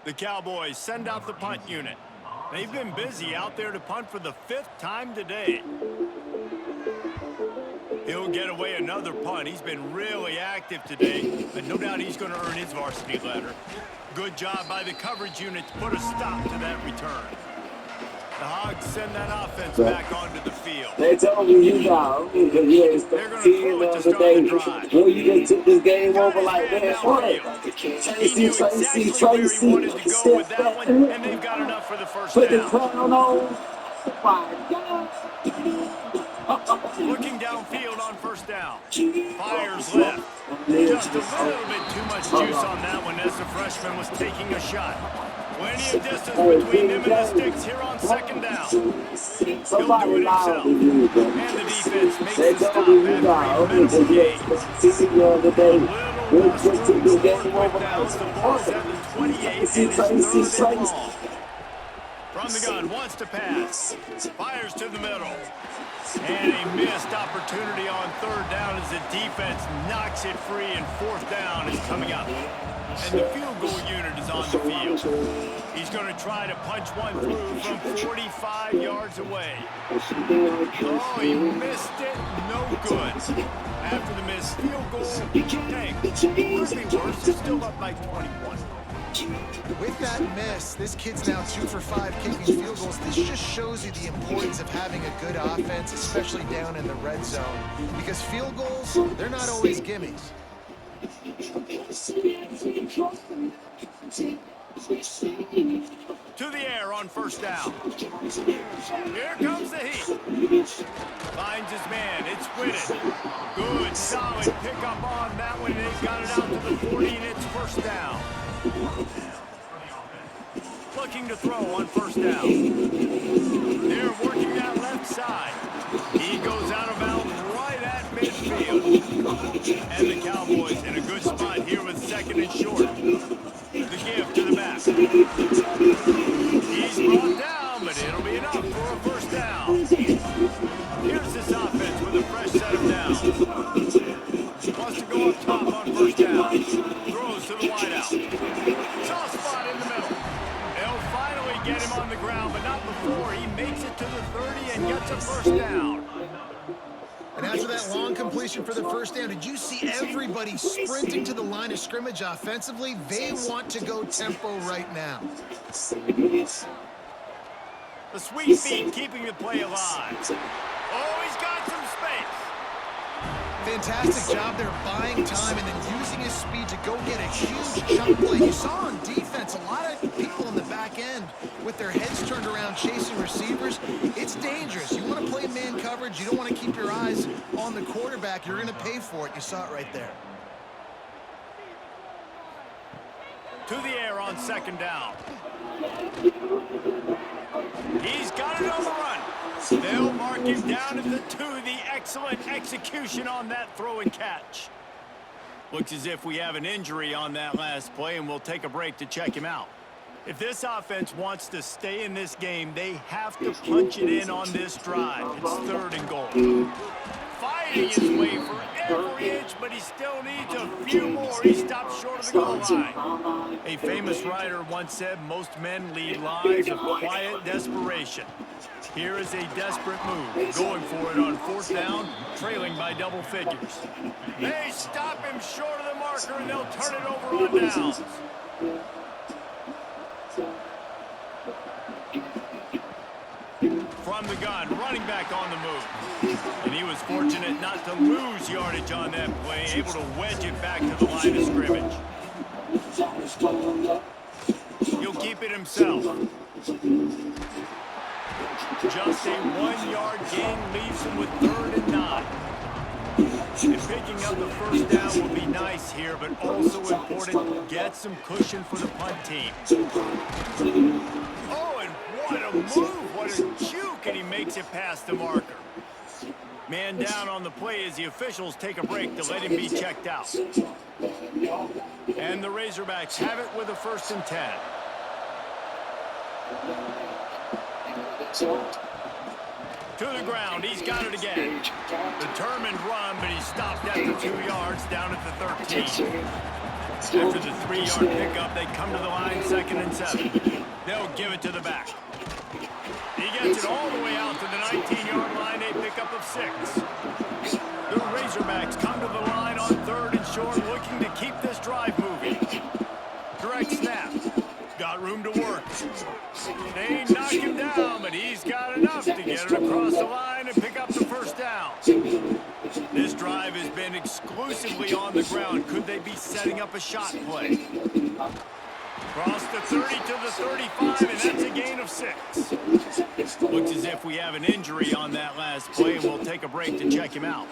The Cowboys send out the punt unit. They've been busy out there to punt for the 5th time today. He'll get away another punt. He's been really active today, and no doubt he's going to earn his varsity letter. Good job by the coverage unit to put a stop to that return. The Hogs send that offense back onto the field. They told me you got because you ain't seeing the other day. Well, you just took this game over like that. What? Tracy, step back. And they've got enough for the first down. Put the crown on. My God. Looking downfield on first down. Fires left. Just a little bit too much juice on that one as the freshman was taking a shot. Plenty of distance between them and the sticks here on second down. He'll do it himself. And the defense makes the stop after a minimal gain. A little less room to score quick downs. The ball's at the 28 and it's 3rd and long. From the gun, wants to pass. Fires to the middle. And a missed opportunity on 3rd down as the defense knocks it free, and 4th down is coming up. And the field goal unit is on the field. He's going to try to punch one through from 45 yards away. Oh, he missed it. No good. After the missed field goal, dang, could be worse. They're still up by 21. With that miss, this kid's now 2 for 5 kicking field goals. This just shows you the importance of having a good offense, especially down in the red zone. Because field goals, they're not always gimmies. To the air on first down. Here comes the heat. Finds his man. It's Whitted. Good, solid pickup on that one. They've got it out to the 40, and it's first down. Looking to throw on first down. They're working that left side. He goes out of bounds right at midfield. And the Cowboys in a good spot here with 2nd and short. The give to the back. He's brought down, but it'll be enough for a first down. Here's this offense with a fresh set of downs. Wants to go up top on first down. Throws to the wideout. Soft spot in the middle. They'll finally get him on the ground, but not before he makes it to the 30 and gets a first down. And after that long completion for the first down, did you see everybody sprinting to the line of scrimmage offensively? They want to go tempo right now. The sweet feet keeping the play alive. Oh, he's got some space. Fantastic job there buying time and then using his speed to go get a huge chunk play. You saw on defense a lot of people in the back end with their heads turned around chasing receivers. It's dangerous. You want to play man coverage. You don't want to keep your eyes on the quarterback. You're going to pay for it. You saw it right there. To the air on 2nd down. He's got it on the run. They'll mark him down at the 2. The excellent execution on that throw and catch. Looks as if we have an injury on that last play, and we'll take a break to check him out. If this offense wants to stay in this game, they have to punch it in on this drive. It's 3rd and goal. Fighting his way for every inch, but he still needs a few more. He stops short of the goal line. A famous writer once said, most men lead lives of quiet desperation. Here is a desperate move, going for it on 4th down, trailing by double figures. They stop him short of the marker, and they'll turn it over on downs. From the gun, running back on the move. And he was fortunate not to lose yardage on that play, able to wedge it back to the line of scrimmage. He'll keep it himself. Just a 1-yard gain leaves him with 3rd and 9. And picking up the first down will be nice here, but also important to get some cushion for the punt team. Oh, and what a move, what a juke, and he makes it past the marker. Man down on the play as the officials take a break to let him be checked out. And the Razorbacks have it with a 1st and 10. To the ground, he's got it again. Determined run, but he stopped after 2 yards down at the 13. After the 3-yard pickup, they come to the line 2nd and 7. They'll give it to the back. He gets it all the way out to the 19-yard line, a pickup of 6. The Razorbacks come to the line on 3rd and short, looking to keep this drive moving. Direct snap. Got room to work. They knock him down, but he's got enough to get it across the line and pick up the 1st down. This drive has been exclusively on the ground. Could they be setting up a shot play? Cross the 30 to the 35, and that's a gain of 6. Looks as if we have an injury on that last play, and we'll take a break to check him out.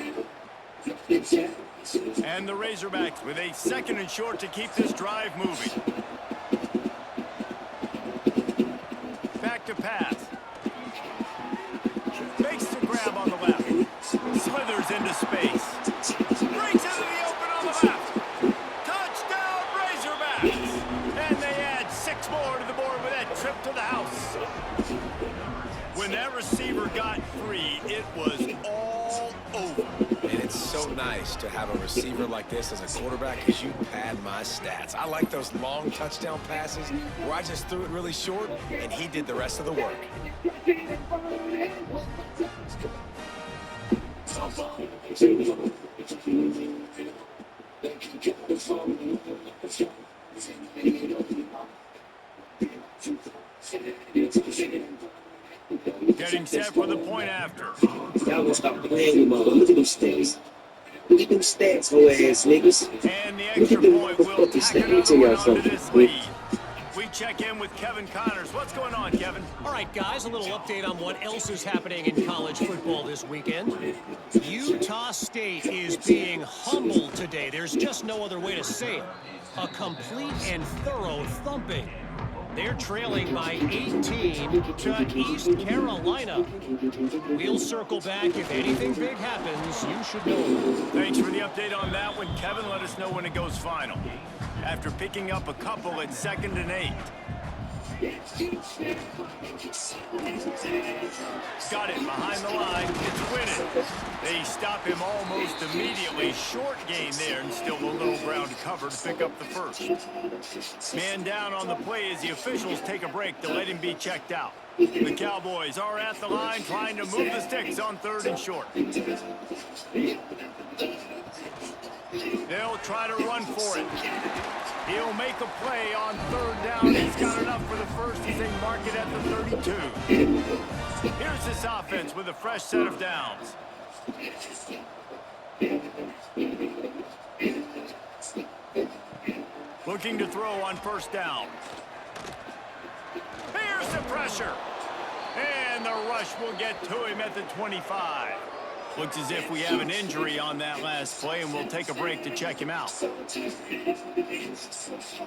And the Razorbacks with a 2nd and short to keep this drive moving. Back to pass. Makes the grab on the left. Slithers into space. Breaks into the open on the left. Touchdown, Razorbacks! And they add 6 more to the board with that trip to the house. When that receiver got free, it was all over. And it's so nice to have a receiver like this as a quarterback because you pad my stats. I like those long touchdown passes where I just threw it really short and he did the rest of the work. Getting set for the point after. Y'all gonna stop playing with mother. Look at them stats. Look at them stats, whole ass niggas. And the extra point will tack another one onto this lead. We check in with Kevin Connors. What's going on, Kevin? All right, guys, a little update on what else is happening in college football this weekend. Utah State is being humbled today. There's just no other way to say it. A complete and thorough thumping. They're trailing by 18 to East Carolina. We'll circle back. If anything big happens, you should know. Thanks for the update on that one, Kevin. Let us know when it goes final. After picking up a couple at 2nd and 8. Got it behind the line. It's winning. They stop him almost immediately. Short gain there and still a little ground to cover to pick up the 1st. Man down on the play as the officials take a break to let him be checked out. The Cowboys are at the line trying to move the sticks on 3rd and short. They'll try to run for it. He'll make a play on 3rd down. He's got enough for the 1st as they mark it at the 32. Here's this offense with a fresh set of downs. Looking to throw on 1st down. Here's the pressure. And the rush will get to him at the 25. Looks as if we have an injury on that last play, and we'll take a break to check him out.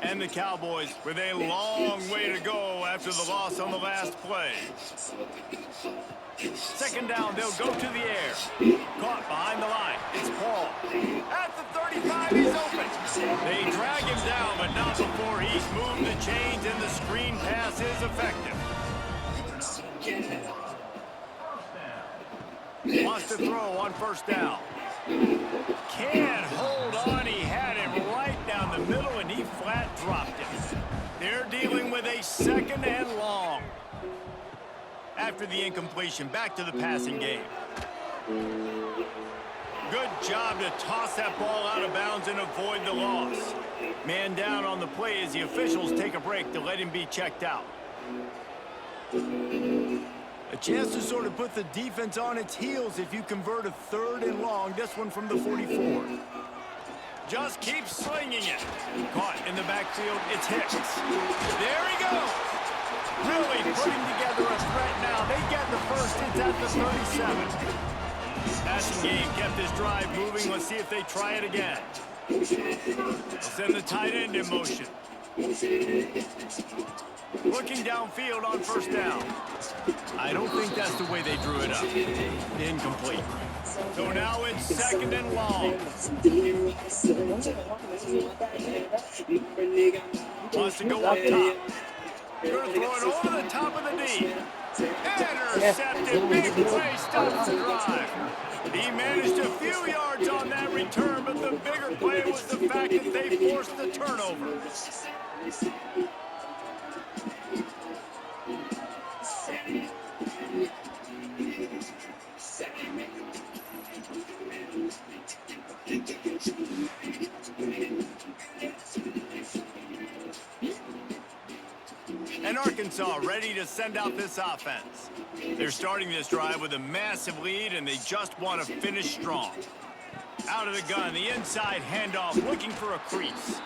And the Cowboys with a long way to go after the loss on the last play. 2nd down, they'll go to the air. Caught behind the line. It's Paul. At the 35, he's open. They drag him down, but not before he's moved the chains, and the screen pass is effective. Wants to throw on 1st down. Can't hold on. He had him right down the middle, and he flat dropped him. They're dealing with a 2nd and long. After the incompletion, back to the passing game. Good job to toss that ball out of bounds and avoid the loss. Man down on the play as the officials take a break to let him be checked out. A chance to sort of put the defense on its heels if you convert a 3rd and long. This one from the 44. Just keeps slinging it. Caught in the backfield. It's Hicks. There he goes. Really putting together a threat now. They get the 1st. It's at the 37. Passing game kept this drive moving. Let's see if they try it again. Send the tight end in motion. Looking downfield on 1st down. I don't think that's the way they drew it up. Incomplete. So now it's 2nd and long. Wants to go up top. They're throwing over the top of the D. Intercepted. intercepted. Big play stops the drive. He managed a few yards on that return, but the bigger play was the fact that they forced the turnover. And Arkansas ready to send out this offense. They're starting this drive with a massive lead, and they just want to finish strong. Out of the gun, the inside handoff, looking for a crease.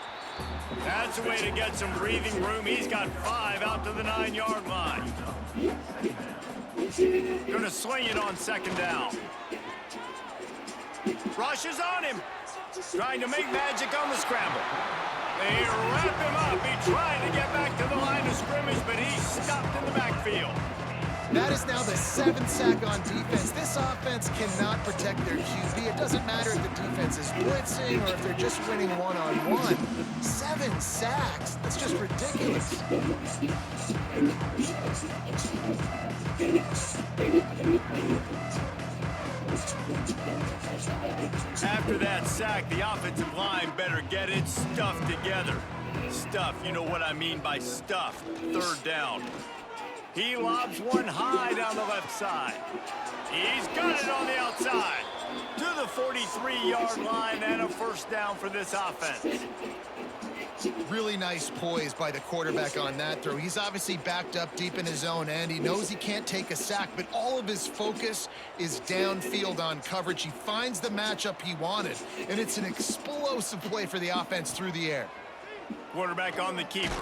That's a way to get some breathing room. He's got 5 out to the 9-yard line. Going to sling it on second down. Rushes on him. Trying to make magic on the scramble. They wrap him up. He tried to get back to the line of scrimmage, but he's stopped in the backfield. That is now the 7th sack on defense. This offense cannot protect their QB. It doesn't matter if the defense is blitzing or if they're just winning one-on-one. 7 sacks. That's just ridiculous. After that sack, the offensive line better get its stuff together. Stuff, you know what I mean by stuff. Third down. He lobs one high down the left side. He's got it on the outside. To the 43-yard line and a first down for this offense. Really nice poise by the quarterback on that throw. He's obviously backed up deep in his own end. He knows he can't take a sack, but all of his focus is downfield on coverage. He finds the matchup he wanted, and it's an explosive play for the offense through the air. Quarterback on the keeper.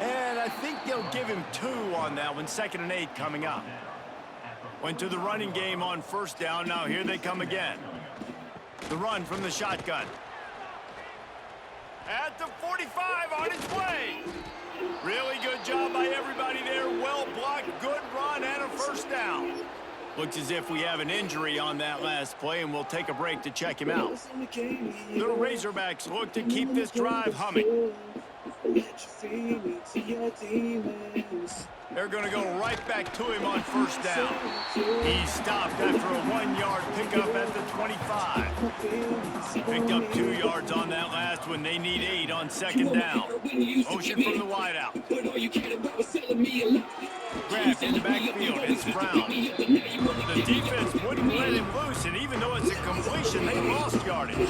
And I think they'll give him 2 on that one. 2nd and 8 coming up. Went to the running game on first down. Now here they come again. The run from the shotgun. At the 45 on its way. Really good job by everybody there. Well blocked, good run, and a first down. Looks as if we have an injury on that last play, and we'll take a break to check him out. The Razorbacks look to keep this drive humming. They're going to go right back to him on first down. He stopped after a 1-yard pickup at the 25. Picked up 2 yards on that last one. They need 8 on second down. Motion from the wideout. Grabbed in the backfield. It's Brown. The defense wouldn't let him loose, and even though it's a completion, they lost yardage.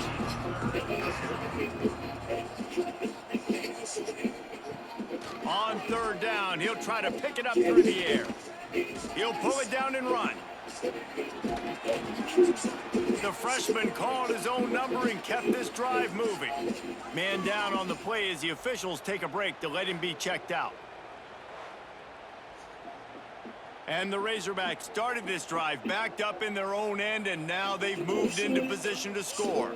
On third down, he'll try to pick it up through the air. He'll pull it down and run. The freshman called his own number and kept this drive moving. Man down on the play as the officials take a break to let him be checked out. And the Razorbacks started this drive backed up in their own end, and now they've moved into position to score.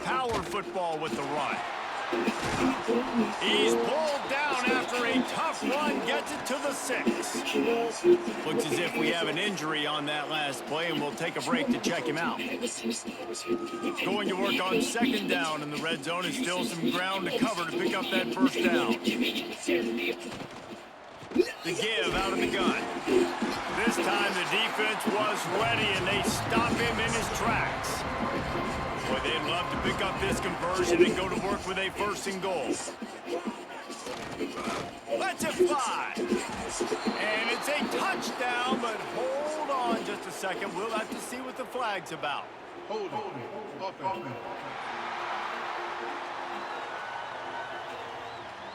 Power football with the run. He's pulled down after a tough run, gets it to the 6. Looks as if we have an injury on that last play, and we'll take a break to check him out. Going to work on second down, and the red zone is still some ground to cover to pick up that first down. The give out of the gun. This time the defense was ready, and they stop him in his tracks. Boy, they'd love to pick up this conversion and go to work with a 1st and goal. Lets it fly. And it's a touchdown, but hold on just a second. We'll have to see what the flag's about. Hold on.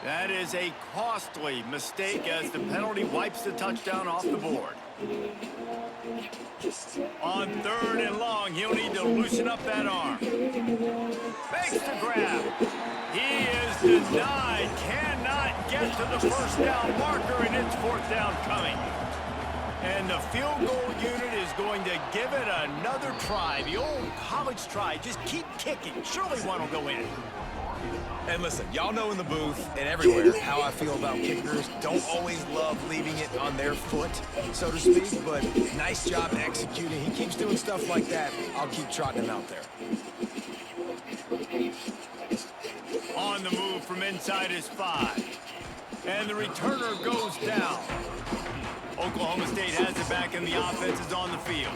That is a costly mistake as the penalty wipes the touchdown off the board. On 3rd and long, he'll need to loosen up that arm. Makes the grab. He is denied. Cannot get to the first down marker, and it's 4th down coming. And the field goal unit is going to give it another try. The old college try. Just keep kicking. Surely one will go in. And listen, y'all know in the booth and everywhere how I feel about kickers. Don't always love leaving it on their foot, so to speak, but nice job executing. He keeps doing stuff like that. I'll keep trotting him out there. On on the move from inside his 5. And the returner goes down. Oklahoma State has it back and the offense is on the field.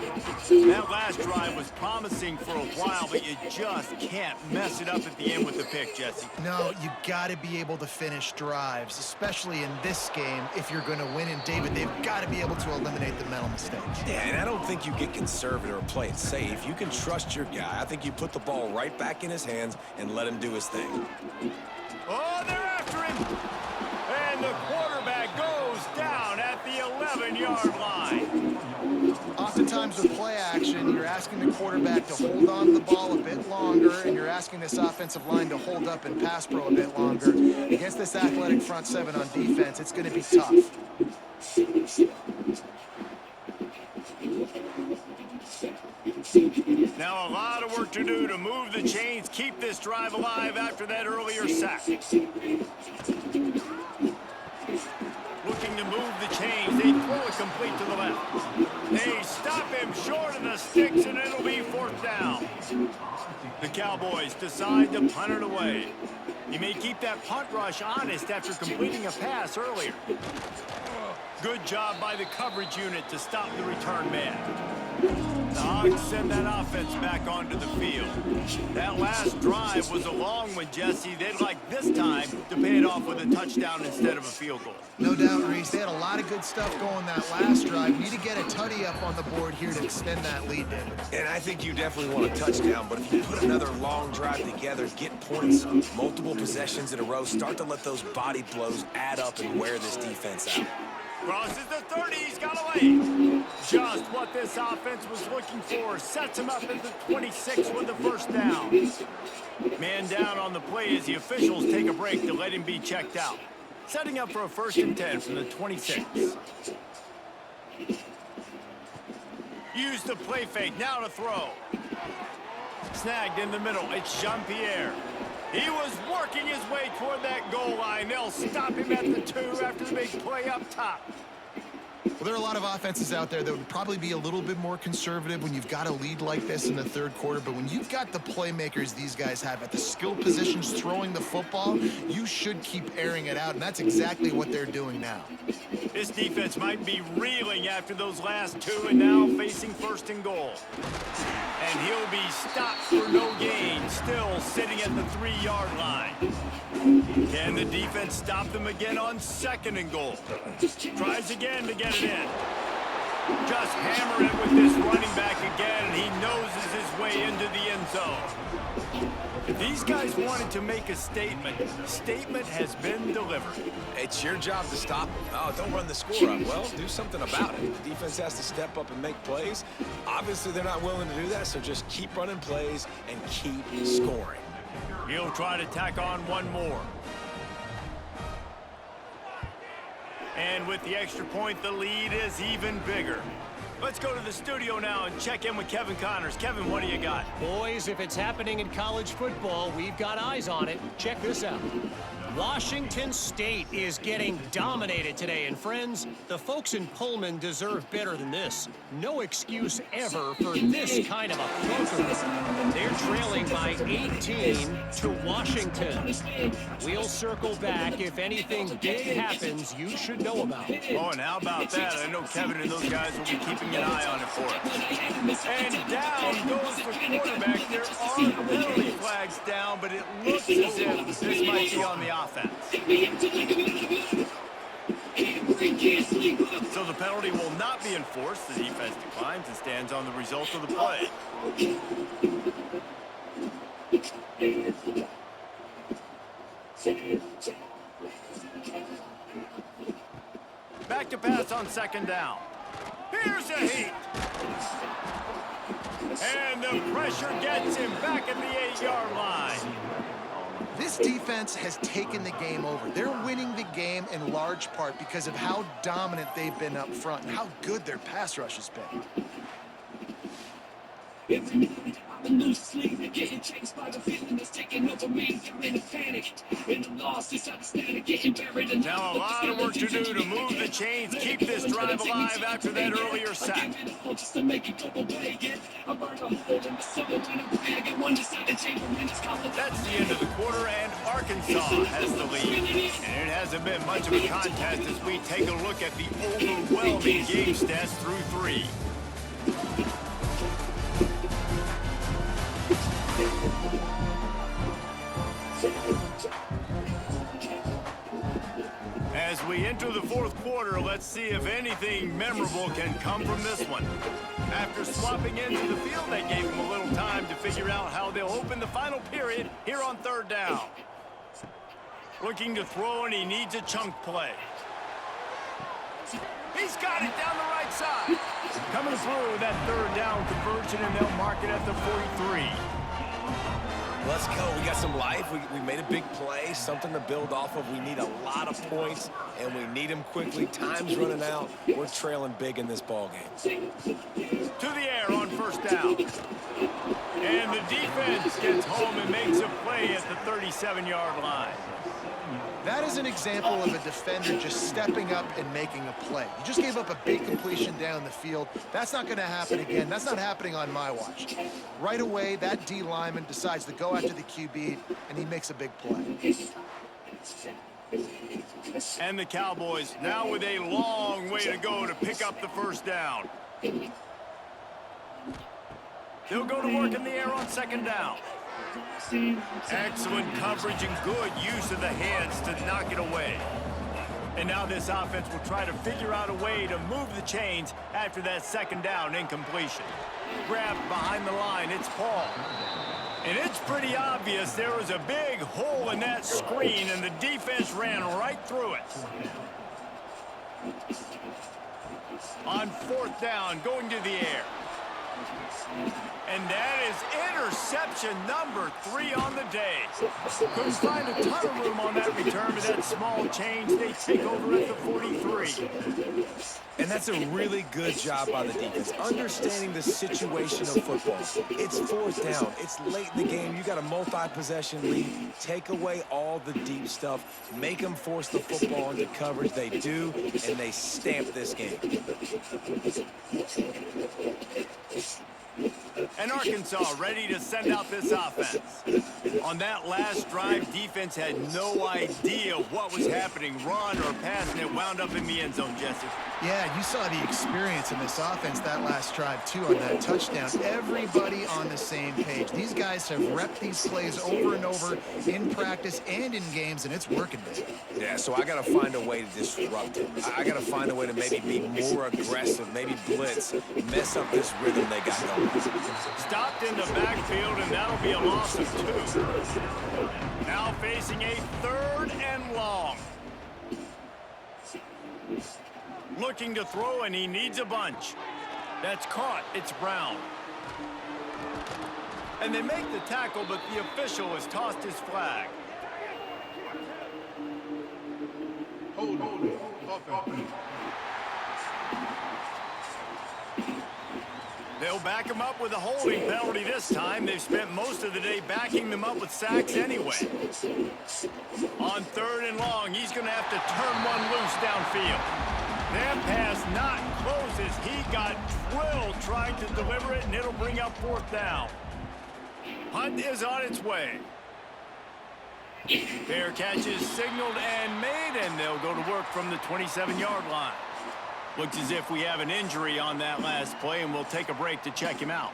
That last drive was promising for a while, but you just can't mess it up at the end with the pick, Jesse. No, you got to be able to finish drives, especially in this game. If you're going to win, and David, they've got to be able to eliminate the mental mistakes. Yeah, and I don't think you get conservative or play it safe. You can trust your guy. I think you put the ball right back in his hands and let him do his thing. Oh, they're after him. And the quarterback goes down at the 11-yard line. Oftentimes with play action, you're asking the quarterback to hold on to the ball a bit longer, and you're asking this offensive line to hold up and pass pro a bit longer. Against this athletic front seven on defense, it's going to be tough. Now a lot of work to do to move the chains, keep this drive alive after that earlier sack. Looking to move the chains. They throw it complete to the left. They stop him short of the sticks, and it'll be 4th down. The Cowboys decide to punt it away. He may keep that punt rush honest after completing a pass earlier. Good job by the coverage unit to stop the return man. The Hogs send that offense back onto the field. That last drive was a long one, Jesse. They'd like this time to pay it off with a touchdown instead of a field goal. No doubt, Reese. They had a lot of good stuff going that last drive. Need to get a tutty up on the board here to extend that lead, David. And I think you definitely want a touchdown, but if you put another long drive together, get points, multiple possessions in a row, start to let those body blows add up and wear this defense out. Crosses the 30, he's got away. Just what this offense was looking for. Sets him up at the 26 with the 1st down. Man down on the play as the officials take a break to let him be checked out. Setting up for a 1st and 10 from the 26. Use the play fake, now to throw. Snagged in the middle, it's Jean-Pierre. He was working his way toward that goal line. They'll stop him at the 2 after the big play up top. Well, there are a lot of offenses out there that would probably be a little bit more conservative when you've got a lead like this in the 3rd quarter. But when you've got the playmakers these guys have at the skill positions throwing the football, you should keep airing it out. And that's exactly what they're doing now. This defense might be reeling after those last 2 and now facing 1st and goal. And he'll be stopped for no gain, still sitting at the 3-yard line. Can the defense stop them again on 2nd and goal? Tries again to get it in. Just hammer it with this running back again, and he noses his way into the end zone. If these guys wanted to make a statement, the statement has been delivered. It's your job to stop them. Oh, don't run the score up. Well, do something about it. The defense has to step up and make plays. Obviously, they're not willing to do that, so just keep running plays and keep scoring. He'll try to tack on one more. And with the extra point, the lead is even bigger. Let's go to the studio now and check in with Kevin Connors. Kevin, what do you got? Boys, if it's happening in college football, we've got eyes on it. Check this out. Washington State is getting dominated today. And friends, the folks in Pullman deserve better than this. No excuse ever for this kind of a clunker. They're trailing by 18 to Washington. We'll circle back. If anything big happens, you should know about it. Oh, and how about that? I know Kevin and those guys will be keeping an eye on it for us. And down goes the quarterback. There are penalty flags down, but it looks as if this might be on the offense. So the penalty will not be enforced. The defense declines and stands on the result of the play. Back to pass on 2nd down. Here's a heat. And the pressure gets him back at the 8-yard line. This defense has taken the game over. They're winning the game in large part because of how dominant they've been up front and how good their pass rush has been. Now a lot of work to do to move the chains, keep this drive alive after that earlier sack. That's the end of the quarter, and Arkansas has the lead. And it hasn't been much of a contest as we take a look at the overwhelming game stats through 3. As we enter the 4th quarter, let's see if anything memorable can come from this one. After swapping into the field, they gave him a little time to figure out how they'll open the final period here on 3rd down. Looking to throw, and he needs a chunk play. He's got it down the right side. Coming through that 3rd down conversion, and they'll mark it at the 43. Let's go. We got some life. We made a big play, something to build off of. We need a lot of points, and we need them quickly. Time's running out. We're trailing big in this ballgame. To the air on 1st down. And the defense gets home and makes a play at the 37-yard line. That is an example of a defender just stepping up and making a play. You just gave up a big completion down the field. That's not going to happen again. That's not happening on my watch. Right away, that D lineman decides to go after the QB, and he makes a big play. And the Cowboys now with a long way to go to pick up the 1st down. They'll go to work in the air on 2nd down. Excellent coverage and good use of the hands to knock it away. And now this offense will try to figure out a way to move the chains after that 2nd down incompletion. Grabbed behind the line, it's Paul. And it's pretty obvious there was a big hole in that screen, and the defense ran right through it. On 4th down, going to the air. And that is interception number 3 on the day. Couldn't find a ton of room on that return, but that small change, they take over at the 43. And that's a really good job by the defense, understanding the situation of football. It's 4th down. It's late in the game. You got a multi-possession lead. Take away all the deep stuff. Make them force the football into coverage. They do, and they stamp this game. And Arkansas ready to send out this offense. On that last drive, defense had no idea what was happening. Run or pass, and it wound up in the end zone, Jesse. Yeah, you saw the experience in this offense that last drive, too, on that touchdown. Everybody on the same page. These guys have repped these plays over and over in practice and in games, and it's working, baby. Yeah, so I got to find a way to disrupt it. I got to find a way to maybe be more aggressive, maybe blitz, mess up this rhythm they got going. Stopped in the backfield, and that'll be a loss of 2. Now facing a 3rd and long. Looking to throw, and he needs a bunch. That's caught. It's Brown. And they make the tackle, but the official has tossed his flag. Hold it. Offense. They'll back him up with a holding penalty this time. They've spent most of the day backing them up with sacks anyway. On 3rd and long, he's going to have to turn one loose downfield. That pass not close as he got drilled trying to deliver it, and it'll bring up 4th down. Punt is on its way. Fair catch is signaled and made, and they'll go to work from the 27-yard line. Looks as if we have an injury on that last play, and we'll take a break to check him out.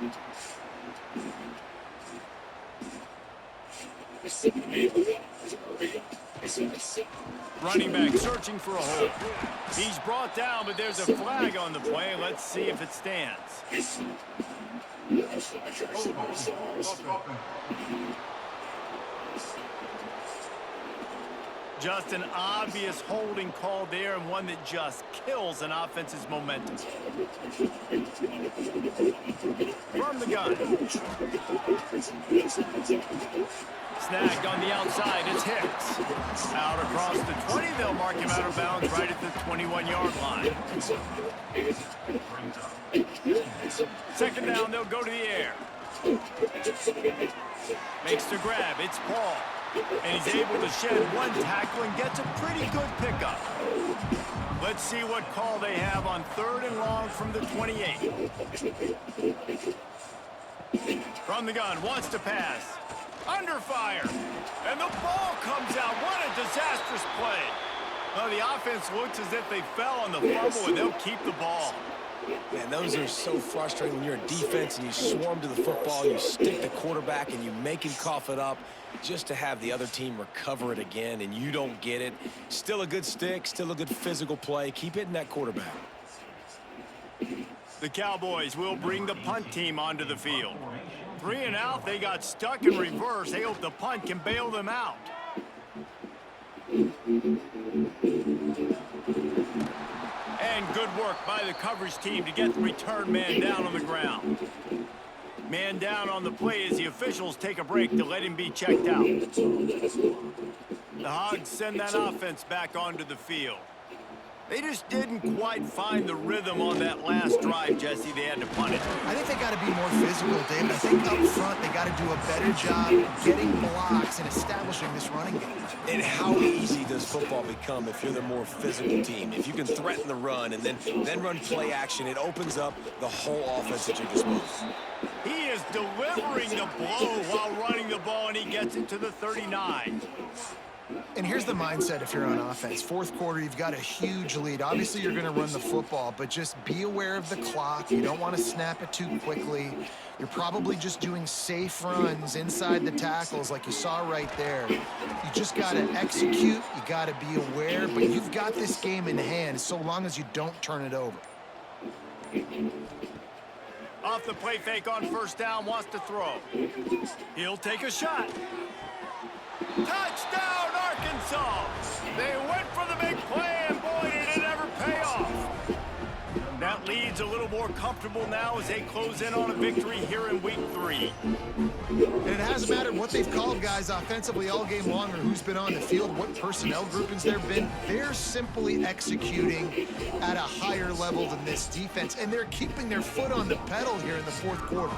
Running back searching for a hole. He's brought down, but there's a flag on the play. Let's see if it stands. Just an obvious holding call there, and one that just kills an offense's momentum. From the gun. Snagged on the outside, it's Hicks. Out across the 20, they'll mark him out of bounds right at the 21-yard line. 2nd down, they'll go to the air. Makes the grab, it's Paul. And he's able to shed one tackle and gets a pretty good pickup. Let's see what call they have on 3rd and long from the 28. From the gun, wants to pass. Under fire. And the ball comes out. What a disastrous play. Well, the offense looks as if they fell on the fumble, and they'll keep the ball. Man, those are so frustrating when you're a defense and you swarm to the football, you stick the quarterback, and you make him cough it up just to have the other team recover it again, and you don't get it. Still a good stick, still a good physical play. Keep hitting that quarterback. The Cowboys will bring the punt team onto the field. 3 and out, they got stuck in reverse. They hope the punt can bail them out. And good work by the coverage team to get the return man down on the ground. Man down on the play as the officials take a break to let him be checked out. The Hogs send that offense back onto the field. They just didn't quite find the rhythm on that last drive, Jesse. They had to punt it. I think they got to be more physical, David. I think up front they got to do a better job getting blocks and establishing this running game. And how easy does football become if you're the more physical team? If you can threaten the run and then run play action, it opens up the whole offense at your disposal. He is delivering the blow while running the ball, and he gets it to the 39. And here's the mindset if you're on offense. Fourth quarter, you've got a huge lead. Obviously, you're going to run the football, but just be aware of the clock. You don't want to snap it too quickly. You're probably just doing safe runs inside the tackles like you saw right there. You just got to execute. You got to be aware, but you've got this game in hand so long as you don't turn it over. Off the play fake on first down, wants to throw. He'll take a shot. Touchdown, Arkansas! They went for the big play, and boy, did it ever pay off. That lead's a little more comfortable now as they close in on a victory here in Week 3. And it hasn't mattered what they've called guys offensively all game long or who's been on the field, what personnel groupings there have been. They're simply executing at a higher level than this defense, and they're keeping their foot on the pedal here in the fourth quarter.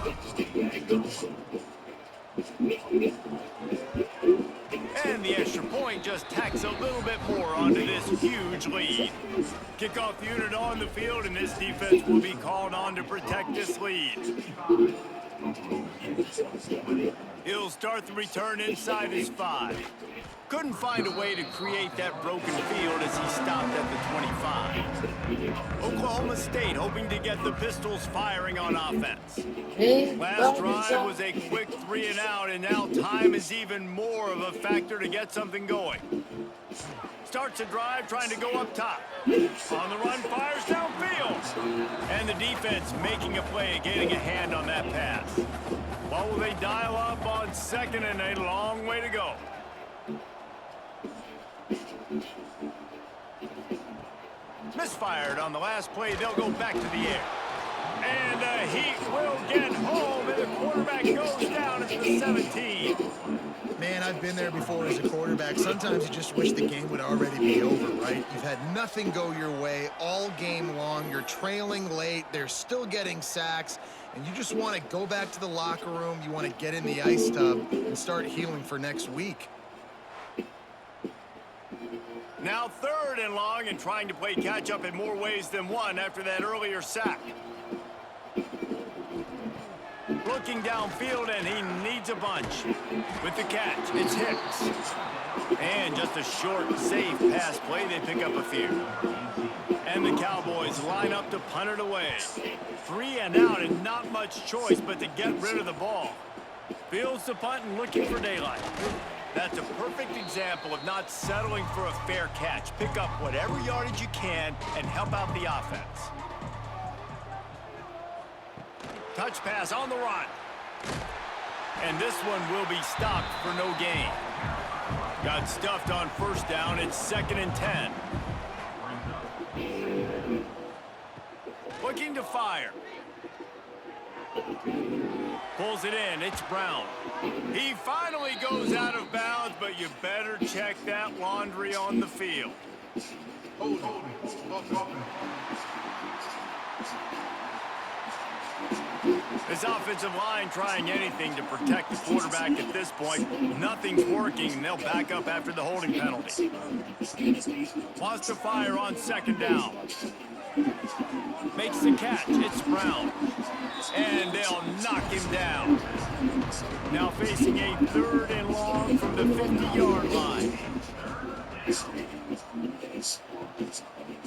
And the extra point just tacks a little bit more onto this huge lead. Kickoff unit on the field, and this defense will be called on to protect this lead. He'll start the return inside his 5. Couldn't find a way to create that broken field as he stopped at the 25. Oklahoma State hoping to get the Pistols firing on offense. Last drive was a quick 3 and out, and now time is even more of a factor to get something going. Starts a drive trying to go up top. On the run, fires downfield. And the defense making a play, getting a hand on that pass. What will they dial up on second and a long way to go? Misfired on the last play. They'll go back to the air. And the Heat will get home, and the quarterback goes down at the 17. Man, I've been there before as a quarterback. Sometimes you just wish the game would already be over, right? You've had nothing go your way all game long. You're trailing late. They're still getting sacks. And you just want to go back to the locker room. You want to get in the ice tub and start healing for next week. Now 3rd and long, and trying to play catch-up in more ways than one after that earlier sack. Looking downfield, and he needs a bunch. With the catch, it's Hicks. And just a short, safe pass play, they pick up a few. And the Cowboys line up to punt it away. 3 and out, and not much choice but to get rid of the ball. Fields the punt and looking for daylight. That's a perfect example of not settling for a fair catch. Pick up whatever yardage you can and help out the offense. Touch pass on the run. And this one will be stopped for no gain. Got stuffed on first down. It's 2nd and 10. Looking to fire. Pulls it in. It's Brown. He finally goes out of bounds, but you better check that laundry on the field. Hold it. This offensive line trying anything to protect the quarterback at this point. Nothing's working, and they'll back up after the holding penalty. Wants to fire on 2nd down. Makes the catch. It's Brown. And they'll knock him down. Now facing a 3rd and long from the 50-yard line.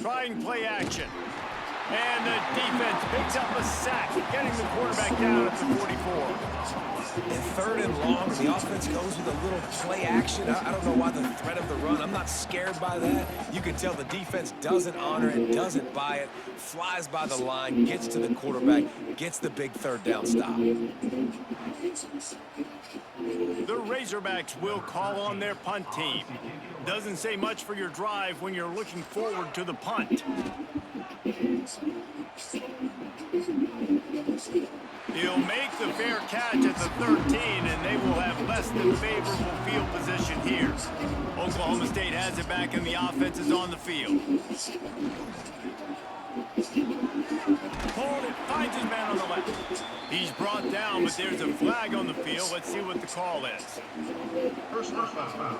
Trying play action. And the defense picks up a sack, getting the quarterback down at the 44. In 3rd and long, the offense goes with a little play action. I don't know why the threat of the run. I'm not scared by that. You can tell the defense doesn't honor it, doesn't buy it, flies by the line, gets to the quarterback, gets the big 3rd down stop. The Razorbacks will call on their punt team. Doesn't say much for your drive when you're looking forward to the punt. He'll make the fair catch at the 13, and they will have less than favorable field position here. Oklahoma State has it back, and the offense is on the field. Hold it, finds his man on the left. He's brought down, but there's a flag on the field. Let's see what the call is. Personal foul.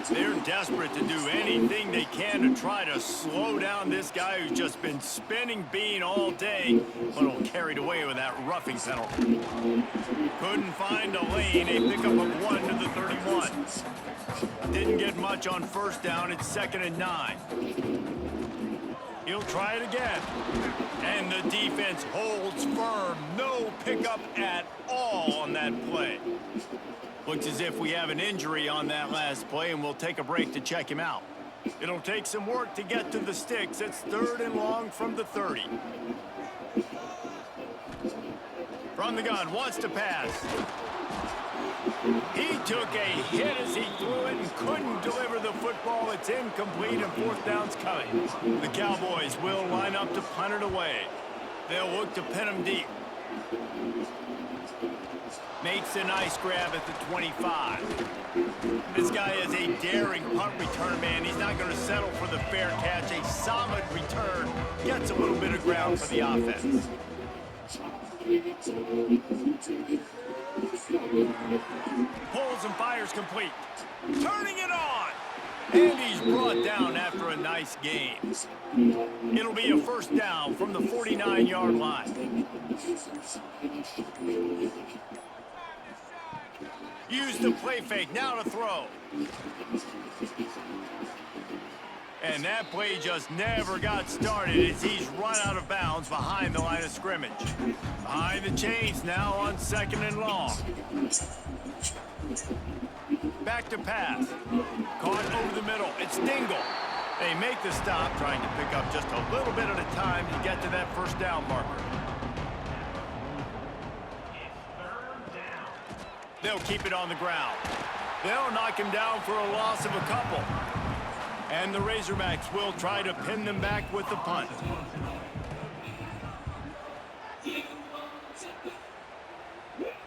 They're desperate to do anything they can to try to slow down this guy who's just been spinning bean all day, but will carried away with that roughing penalty. Couldn't find a lane. A pickup of 1 to the 31. Didn't get much on 1st down. It's 2nd and 9. He'll try it again. And the defense holds firm. No pickup at all on that play. Looks as if we have an injury on that last play, and we'll take a break to check him out. It'll take some work to get to the sticks. It's 3rd and long from the 30. From the gun, wants to pass. He took a hit as he threw it and couldn't deliver the football. It's incomplete, and 4th down's coming. The Cowboys will line up to punt it away. They'll look to pin him deep. Makes a nice grab at the 25. This guy is a daring punt return man. He's not going to settle for the fair catch. A solid return. Gets a little bit of ground for the offense. Pulls and fires complete. Turning it on. And he's brought down after a nice gain. It'll be a 1st down from the 49-yard line. Use the play fake, now to throw. And that play just never got started as he's run out of bounds behind the line of scrimmage. Behind the chains now on 2nd and long. Back to pass. Caught over the middle. It's Dingle. They make the stop, trying to pick up just a little bit at a time to get to that 1st down marker. They'll keep it on the ground. They'll knock him down for a loss of a couple. And the Razorbacks will try to pin them back with the punt.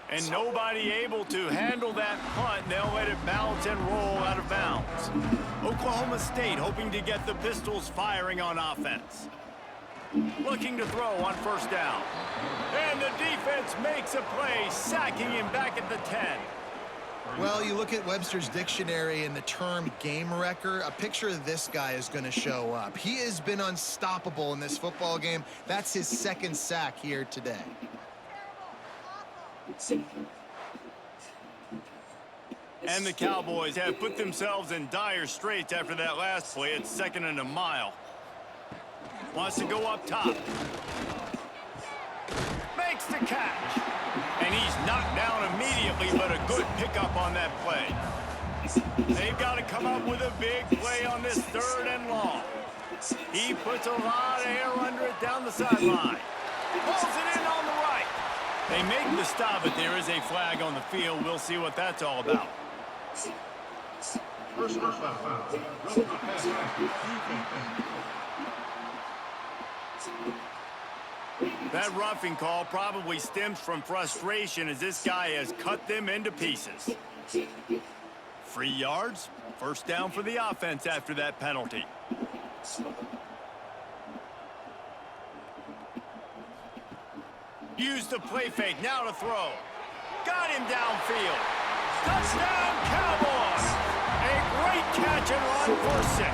And nobody able to handle that punt. They'll let it bounce and roll out of bounds. Oklahoma State hoping to get the Pistols firing on offense. Looking to throw on 1st down. And the defense makes a play, sacking him back at the 10. Well, you look at Webster's dictionary and the term game wrecker, a picture of this guy is going to show up. He has been unstoppable in this football game. That's his 2nd sack here today. And the Cowboys have put themselves in dire straits after that last play. It's 2nd and a mile. Wants to go up top. Makes the catch. And he's knocked down immediately, but a good pickup on that play. They've got to come up with a big play on this 3rd and long. He puts a lot of air under it down the sideline. Pulls it in on the right. They make the stop, but there is a flag on the field. We'll see what that's all about. Personal foul. That roughing call probably stems from frustration as this guy has cut them into pieces. 3 yards, 1st down for the offense after that penalty. Use the play fake, now to throw. Got him downfield. Touchdown, Cowboys! A great catch and run for 6.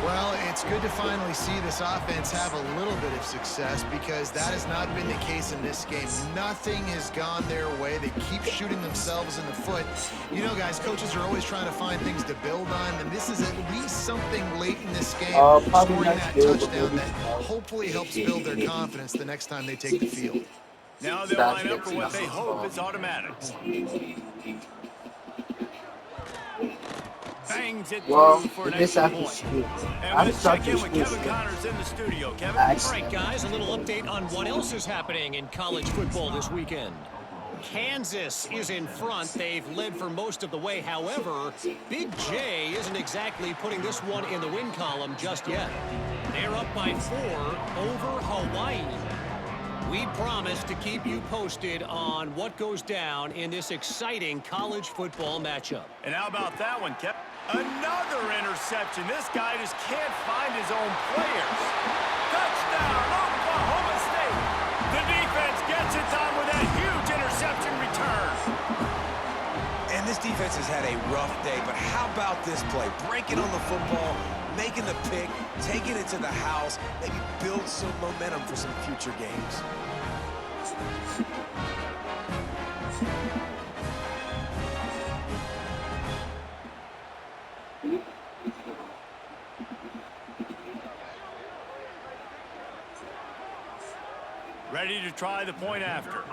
Well, it's good to finally see this offense have a little bit of success because that has not been the case in this game. Nothing has gone their way. They keep shooting themselves in the foot. You know, guys, coaches are always trying to find things to build on, and this is at least something late in this game, scoring that touchdown that hopefully helps build their confidence the next time they take the field. Now they'll line up for what they hope is automatic. Bangs it through for an extra point. And let's check in with Kevin Connors in the studio. Kevin? All right, guys, a little update on what else is happening in college football this weekend. Kansas is in front. They've led for most of the way. However, Big J isn't exactly putting this one in the win column just yet. They're up by 4 over Hawaii. We promise to keep you posted on what goes down in this exciting college football matchup. And how about that one, Kevin? Another interception. This guy just can't find his own players. Touchdown, Oklahoma State. The defense gets it done with a huge interception return. And this defense has had a rough day, but how about this play? Breaking on the football, making the pick, taking it to the house, maybe build some momentum for some future games. Ready to try the point after.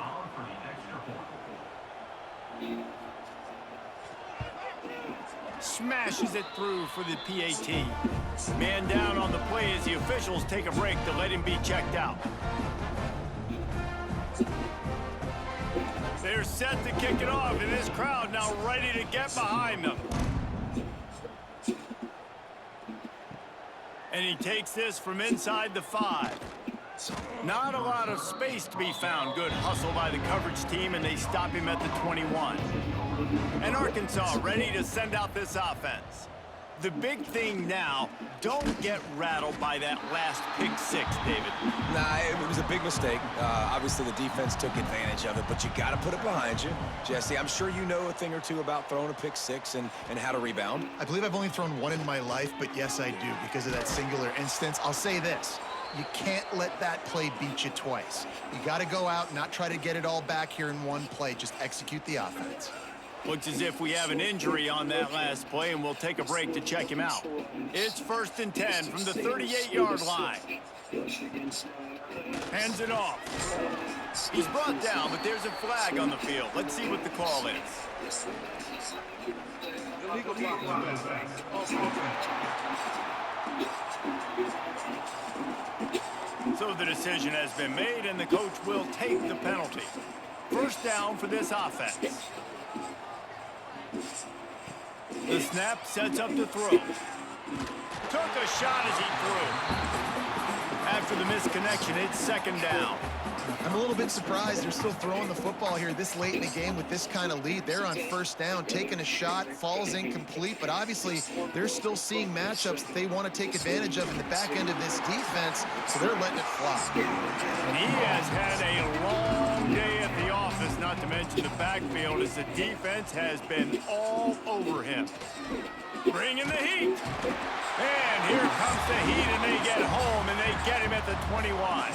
Smashes it through for the PAT. Man down on the play as the officials take a break to let him be checked out. They're set to kick it off, and this crowd now ready to get behind them. And he takes this from inside the 5. Not a lot of space to be found. Good hustle by the coverage team, and they stop him at the 21. And Arkansas ready to send out this offense. The big thing now, don't get rattled by that last pick 6, David. Nah, it was a big mistake. Obviously, the defense took advantage of it, but you got to put it behind you. Jesse, I'm sure you know a thing or two about throwing a pick 6 and how to rebound. I believe I've only thrown one in my life, but yes, I do because of that singular instance. I'll say this. You can't let that play beat you twice. You got to go out and not try to get it all back here in one play. Just execute the offense. Looks as if we have an injury on that last play, and we'll take a break to check him out. It's 1st and 10 from the 38-yard line. Hands it off. He's brought down, but there's a flag on the field. Let's see what the call is. Illegal block. So the decision has been made, and the coach will take the penalty. 1st down for this offense. The snap sets up the throw. Took a shot as he threw. After the misconnection, it's 2nd down. I'm a little bit surprised they're still throwing the football here this late in the game with this kind of lead. They're on 1st down, taking a shot, falls incomplete, but obviously they're still seeing matchups that they want to take advantage of in the back end of this defense, so they're letting it fly. And he has had a long day at the office, not to mention the backfield, as the defense has been all over him. Bringing the heat. And here comes the heat, and they get home, and they get him at the 21.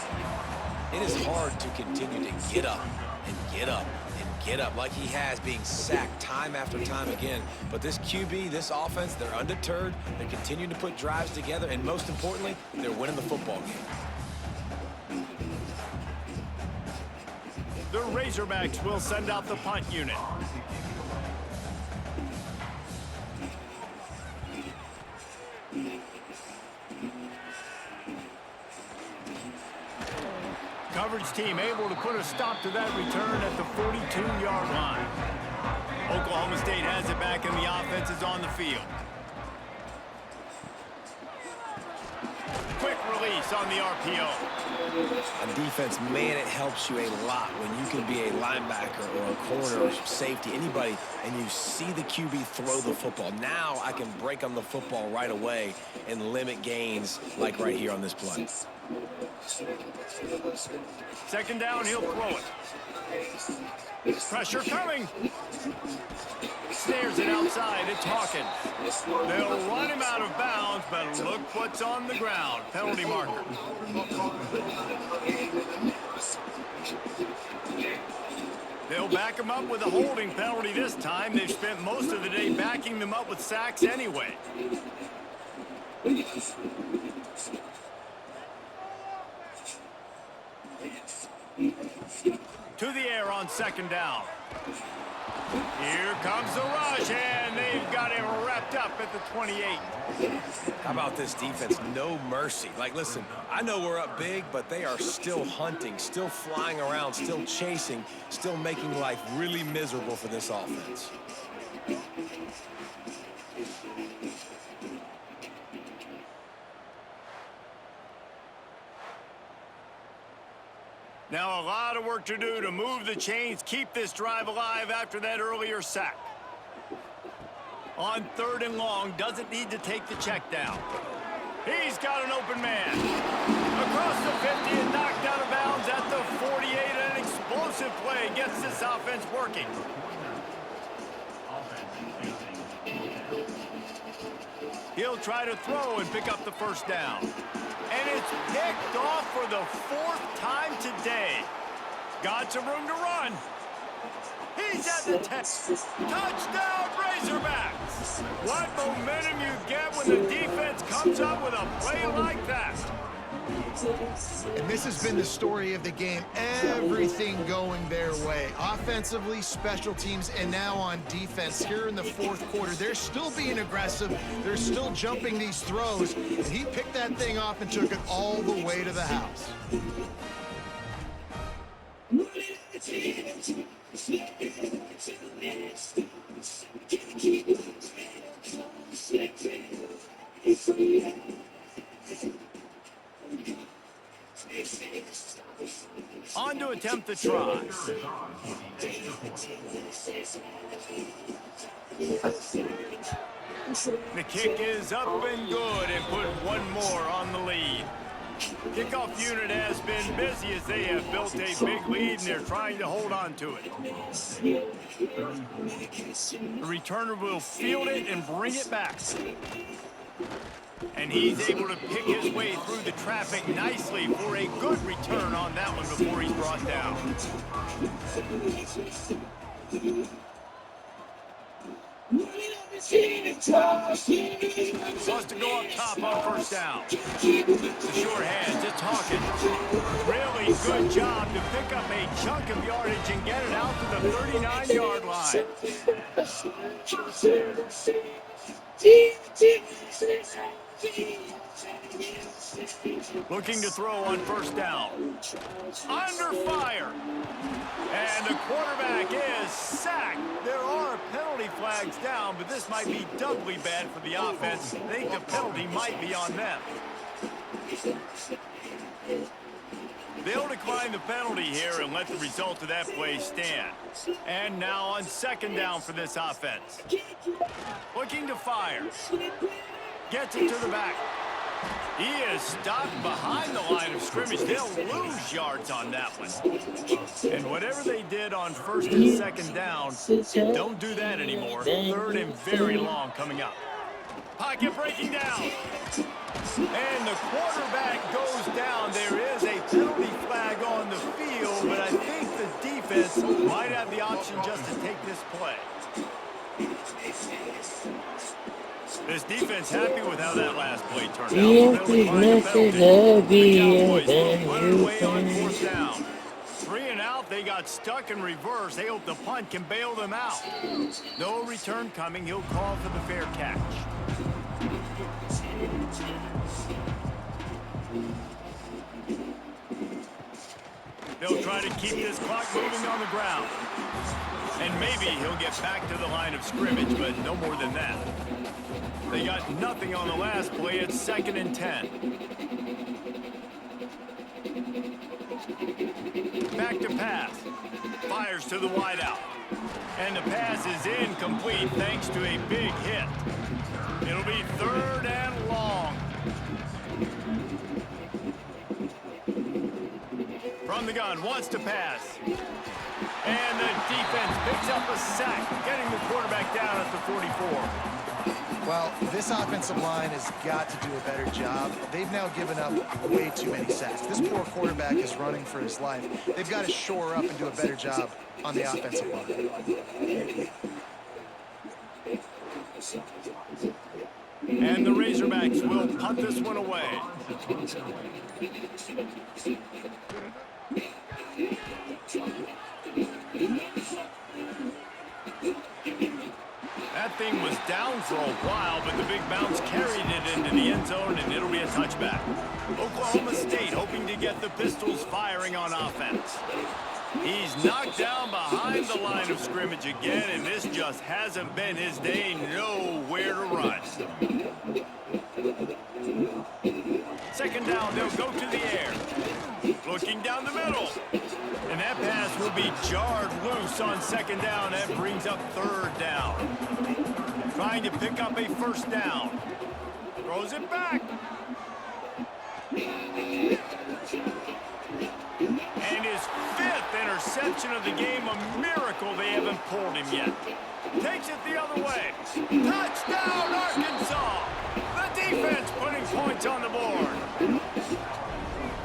It is hard to continue to get up and get up and get up like he has, being sacked time after time again. But this QB, this offense, they're undeterred. They're continuing to put drives together, and most importantly, they're winning the football game. The Razorbacks will send out the punt unit. Coverage team able to put a stop to that return at the 42-yard line. Oklahoma State has it back, and the offense is on the field. Quick release on the RPO. On defense, man, it helps you a lot when you can be a linebacker or a corner or safety, anybody, and you see the QB throw the football. Now I can break on the football right away and limit gains like right here on this play. 2nd down, he'll throw it. Pressure coming. Snares it outside. It's Hawkins. They'll run him out of bounds, but look what's on the ground. Penalty marker. They'll back him up with a holding penalty this time. They've spent most of the day backing them up with sacks anyway. To the air on second down. Here comes the rush, and they've got him wrapped up at the 28. How about this defense? No mercy. Like, listen, I know we're up big, but they are still hunting, still flying around, still chasing, still making life really miserable for this offense. Now a lot of work to do to move the chains, keep this drive alive after that earlier sack. On 3rd and long, doesn't need to take the check down. He's got an open man. Across the 50 and knocked out of bounds at the 48. An explosive play gets this offense working. He'll try to throw and pick up the first down. And it's picked off for the 4th time today. Got some room to run. He's at the 10. Touchdown, Razorbacks. What momentum you get when the defense comes up with a play like that. And this has been the story of the game. Everything going their way. Offensively, special teams, and now on defense here in the 4th quarter. They're still being aggressive. They're still jumping these throws. And he picked that thing off and took it all the way to the house. On to attempt the try. The kick is up and good and put one more on the lead. Kickoff unit has been busy as they have built a big lead and they're trying to hold on to it. The returner will field it and bring it back. And he's able to pick his way through the traffic nicely for a good return on that one before he's brought down. Wants to go up top on first down. The sure hands, it's Hawkins. Really good job to pick up a chunk of yardage and get it out to the 39-yard line. Looking to throw on first down. Under fire. And the quarterback is sacked. There are penalty flags down, but this might be doubly bad for the offense. I think the penalty might be on them. They'll decline the penalty here and let the result of that play stand. And now on second down for this offense. Looking to fire. Gets it to the back. He is stopped behind the line of scrimmage. They'll lose yards on that one. And whatever they did on first and second down, don't do that anymore. 3rd and very long coming up. Pocket breaking down. And the quarterback goes down. There is a penalty flag on the field, but I think the defense might have the option just to take this play. This defense happy with how that last play turned out. The Cowboys will put it away on fourth down. 3 and out, they got stuck in reverse. They hope the punt can bail them out. No return coming. He'll call for the fair catch. They'll try to keep this clock moving on the ground. And maybe he'll get back to the line of scrimmage, but no more than that. They got nothing on the last play. It's 2nd and 10. Back to pass. Fires to the wideout. And the pass is incomplete thanks to a big hit. It'll be 3rd and long. From the gun, wants to pass. Picks up a sack, getting the quarterback down at the 44. Well, this offensive line has got to do a better job. They've now given up way too many sacks. This poor quarterback is running for his life. They've got to shore up and do a better job on the offensive line. And the Razorbacks will punt this one away. That thing was down for a while, but the big bounce carried it into the end zone, and it'll be a touchback. Oklahoma State hoping to get the Pistols firing on offense. He's knocked down behind the line of scrimmage again, and this just hasn't been his day. Nowhere to run. Second down, they'll go to the air. Looking down the middle. And that pass will be jarred loose on second down. That brings up third down. Trying to pick up a first down. Throws it back. And his fifth interception of the game. A miracle they haven't pulled him yet. Takes it the other way. Touchdown, Arkansas! The defense putting points on the board.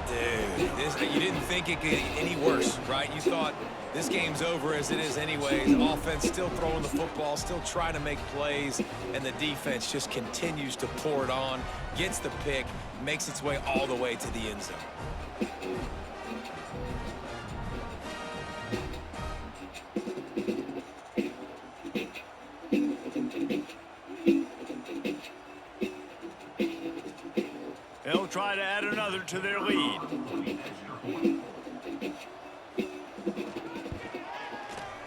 Dude, you didn't think it could get any worse, right? You thought this game's over as it is anyways. Offense still throwing the football, still trying to make plays, and the defense just continues to pour it on, gets the pick, makes its way all the way to the end zone. They'll try to add another to their lead.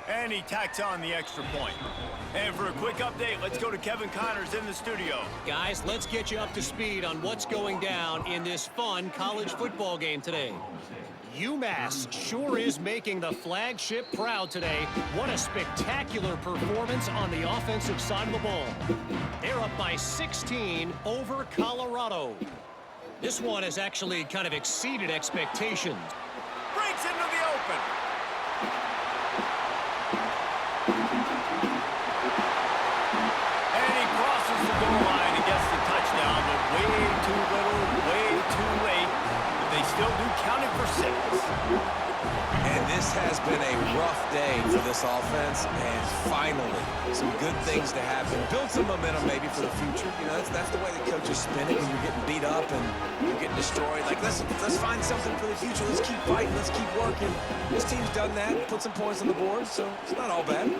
And he tacks on the extra point. And for a quick update, let's go to Kevin Connors in the studio. Guys, let's get you up to speed on what's going down in this fun college football game today. UMass sure is making the flagship proud today. What a spectacular performance on the offensive side of the ball. They're up by 16 over Colorado. This one has actually kind of exceeded expectations. Breaks into the open. And he crosses the goal line and gets the touchdown, but way too little, way too late. But they still do count it for 6. And this has been a rough day for this offense, and finally, some good things to happen. Build some momentum maybe for the future. You know, that's the way the coaches spin it when you're getting beat up and you're getting destroyed. Like, let's find something for the future. Let's keep fighting. Let's keep working. This team's done that, put some points on the board, so it's not all bad.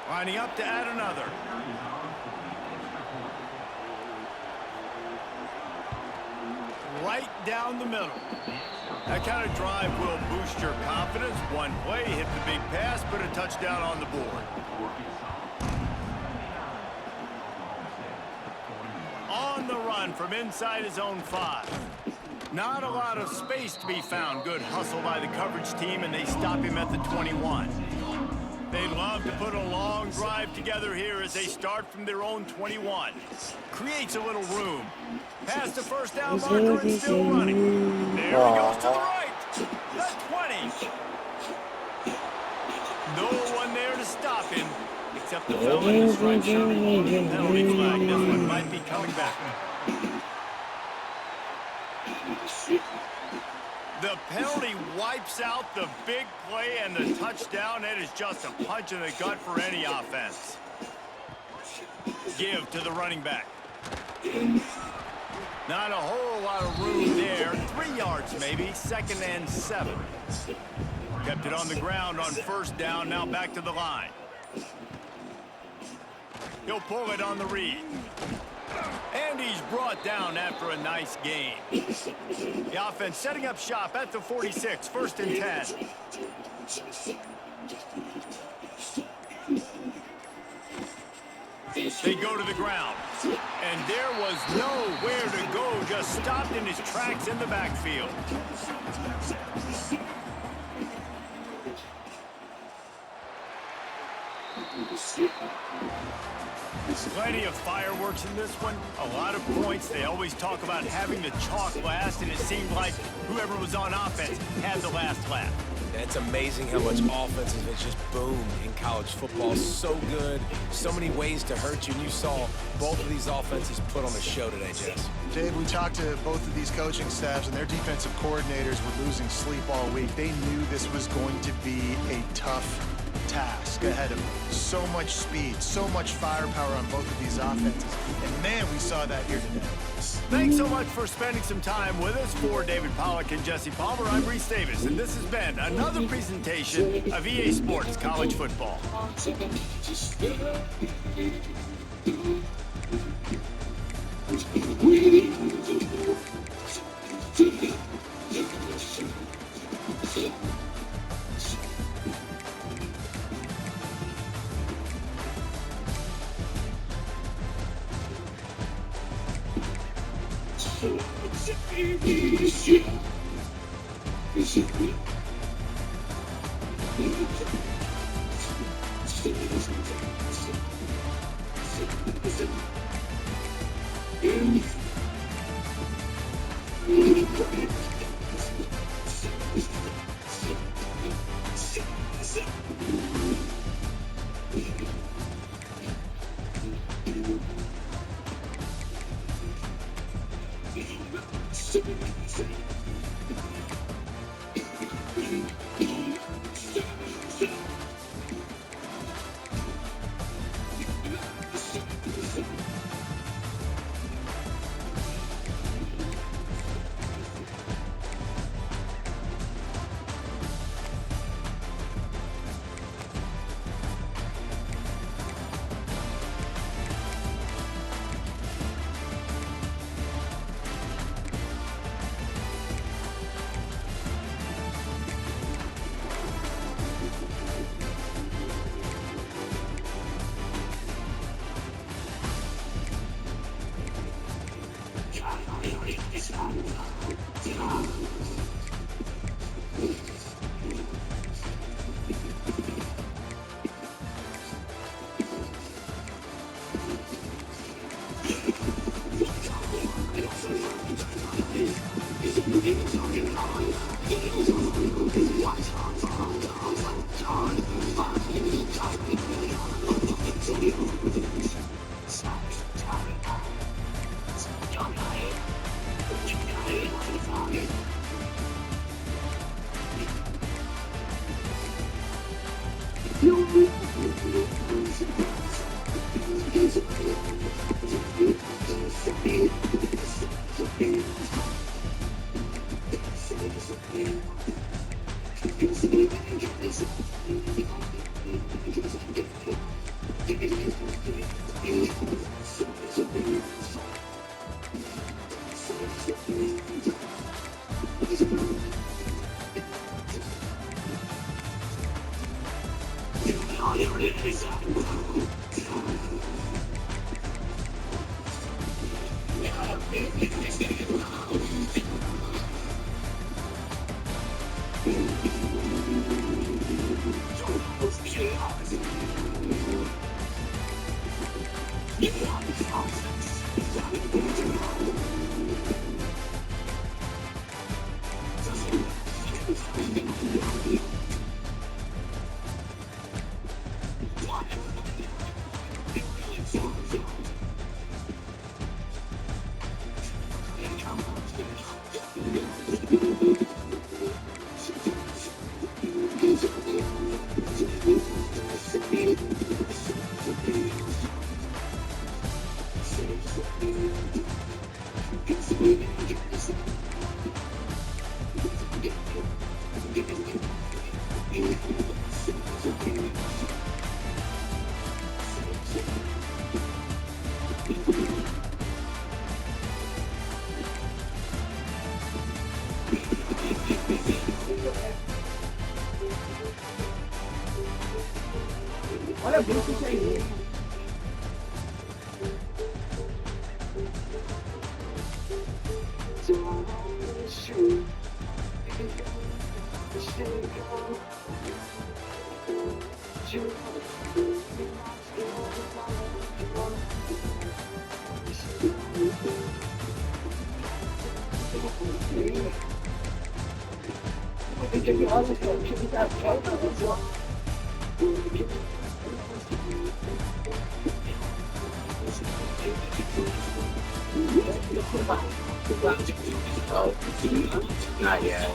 Lining up to add another. Right down the middle. That kind of drive will boost your confidence. One play, hit the big pass, put a touchdown on the board. On the run from inside his own 5. Not a lot of space to be found. Good hustle by the coverage team, and they stop him at the 21. They'd love to put a long drive together here as they start from their own 21. Creates a little room. Past the first down marker and still running. There he goes to the right. The 20. No one there to stop him, except the fellow in the striped shirt along with the penalty flag. This one might be coming back. The penalty wipes out the big play and the touchdown. It is just a punch in the gut for any offense. Give to the running back. Not a whole lot of room there. 3 yards maybe, 2nd and 7. Kept it on the ground on first down, now back to the line. He'll pull it on the read. And he's brought down after a nice gain. The offense setting up shop at the 46, 1st and 10. They go to the ground. And there was nowhere to go, just stopped in his tracks in the backfield. Plenty of fireworks in this one. A lot of points. They always talk about having the chalk last, and it seemed like whoever was on offense had the last laugh. And it's amazing how much offense has just boomed in college football. So good, so many ways to hurt you. And you saw both of these offenses put on a show today, Jess. Dave, we talked to both of these coaching staffs, and their defensive coordinators were losing sleep all week. They knew this was going to be a tough task ahead of them. So much speed, so much firepower on both of these offenses. And man, we saw that here today. Thanks so much for spending some time with us. For David Pollack and Jesse Palmer, I'm Reese Davis, and this has been another presentation of EA Sports College Football. Oh, not yet.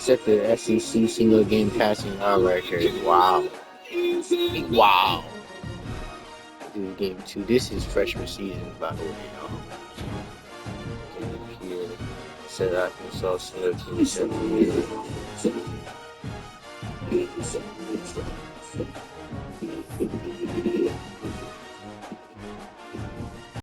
Set the SEC single game passing yard record. Wow. Wow. This is game 2. This is freshman season, by the way, y'all. Será que só o Senhor que me chama?